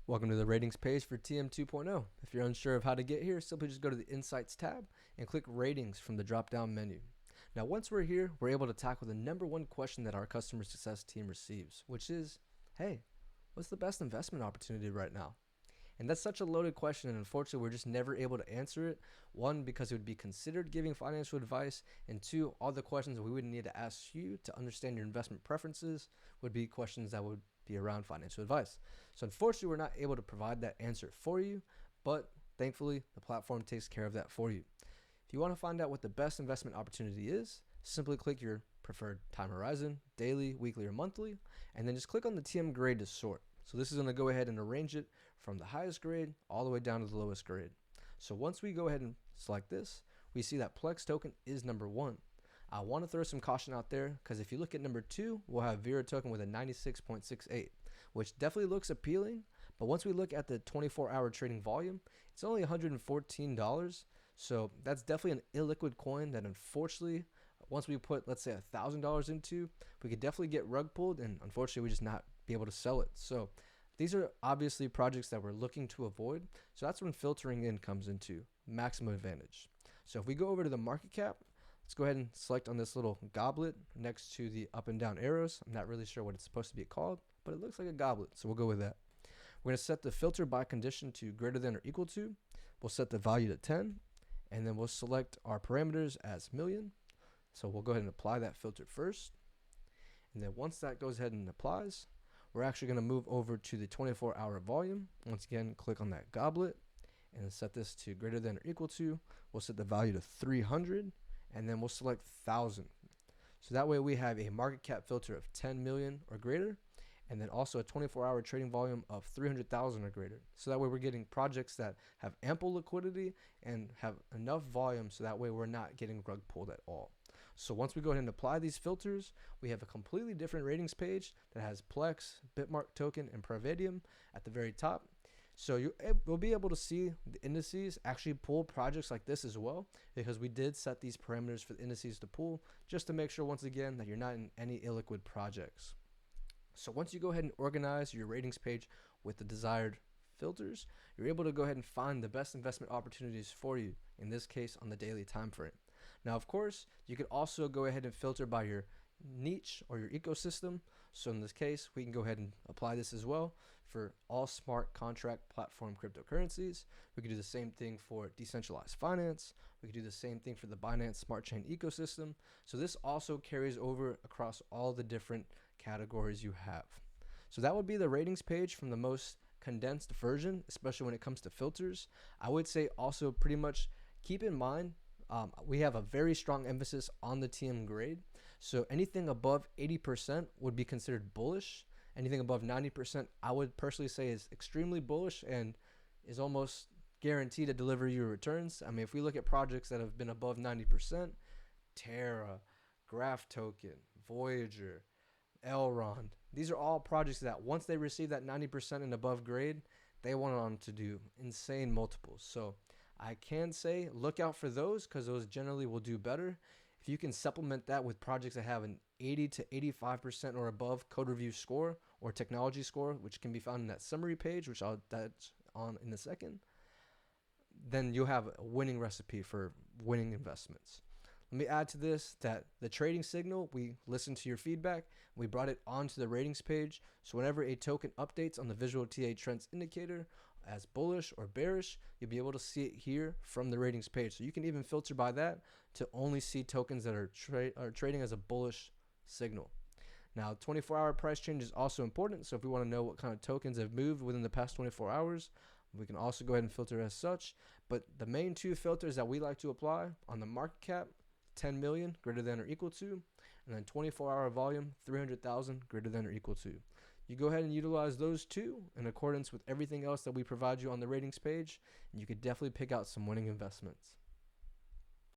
Welcome to the ratings page for TM 2.0. If you're unsure of how to get here, simply just go to the Insights tab and click Ratings from the drop-down menu. Now, once we're here, we're able to tackle the number one question that our customer success team receives, which is, hey, what's the best investment opportunity right now? And that's such a loaded question, and unfortunately, we're just never able to answer it. One, because it would be considered giving financial advice, and two, all the questions we would need to ask you to understand your investment preferences would be questions that would be around financial advice. So unfortunately, we're not able to provide that answer for you, but thankfully, the platform takes care of that for you. If you want to find out what the best investment opportunity is, simply click your preferred time horizon, daily, weekly, or monthly, and then just click on the TM grade to sort. So this is going to go ahead and arrange it from the highest grade all the way down to the lowest grade. So once we go ahead and select this, we see that Plex token is number one. I want to throw some caution out there because if you look at number two, we'll have Vera token with a 96.68, which definitely looks appealing. But once we look at the 24-hour trading volume, it's only $114. So that's definitely an illiquid coin that unfortunately, once we put, let's say, $1,000 into, we could definitely get rug pulled, and unfortunately, we just not be able to sell it. So these are obviously projects that we're looking to avoid. So that's when filtering in comes into maximum advantage. So if we go over to the market cap, let's go ahead and select on this little goblet next to the up and down arrows. I'm not really sure what it's supposed to be called, but it looks like a goblet, so we'll go with that. We're going to set the filter by condition to greater than or equal to. We'll set the value to 10, and then we'll select our parameters as million. So we'll go ahead and apply that filter first. And then once that goes ahead and applies, we're actually going to move over to the 24-hour volume. Once again, click on that goblet and set this to greater than or equal to. We'll set the value to 300, and then we'll select 1,000. So that way we have a market cap filter of 10 million or greater, and then also a 24-hour trading volume of 300,000 or greater. So that way we're getting projects that have ample liquidity and have enough volume, so that way we're not getting rug pulled at all. So once we go ahead and apply these filters, we have a completely different ratings page that has Plex, Bitmark token, and Pravedium at the very top. So you'll be able to see the indices actually pull projects like this as well, because we did set these parameters for the indices to pull just to make sure, once again, that you're not in any illiquid projects. So once you go ahead and organize your ratings page with the desired filters, you're able to go ahead and find the best investment opportunities for you, in this case on the daily time frame. Now, of course, you could also go ahead and filter by your niche or your ecosystem. So in this case, we can go ahead and apply this as well for all smart contract platform cryptocurrencies. We could do the same thing for decentralized finance. We could do the same thing for the Binance Smart Chain ecosystem. So this also carries over across all the different categories you have. So that would be the ratings page from the most condensed version, especially when it comes to filters. I would say also pretty much keep in mind, we have a very strong emphasis on the TM grade. So anything above 80% would be considered bullish. Anything above 90%, I would personally say is extremely bullish and is almost guaranteed to deliver you returns. I mean, if we look at projects that have been above 90%, Terra, Graph Token, Voyager, Elrond, these are all projects that once they receive that 90% and above grade, they went on to do insane multiples. So I can say look out for those, because those generally will do better. If you can supplement that with projects that have an 80 to 85% or above code review score or technology score, which can be found in that summary page, which I'll touch on in a second, then you'll have a winning recipe for winning investments. Let me add to this that the trading signal, we listened to your feedback, we brought it onto the ratings page. So whenever a token updates on the visual TA trends indicator as bullish or bearish, you'll be able to see it here from the ratings page. So you can even filter by that to only see tokens that are trading as a bullish signal. Now, 24-hour price change is also important. So if we want to know what kind of tokens have moved within the past 24 hours, we can also go ahead and filter as such. But the main two filters that we like to apply on the market cap, 10 million greater than or equal to, and then 24-hour volume, 300,000 greater than or equal to. You go ahead and utilize those two in accordance with everything else that we provide you on the ratings page, and you could definitely pick out some winning investments.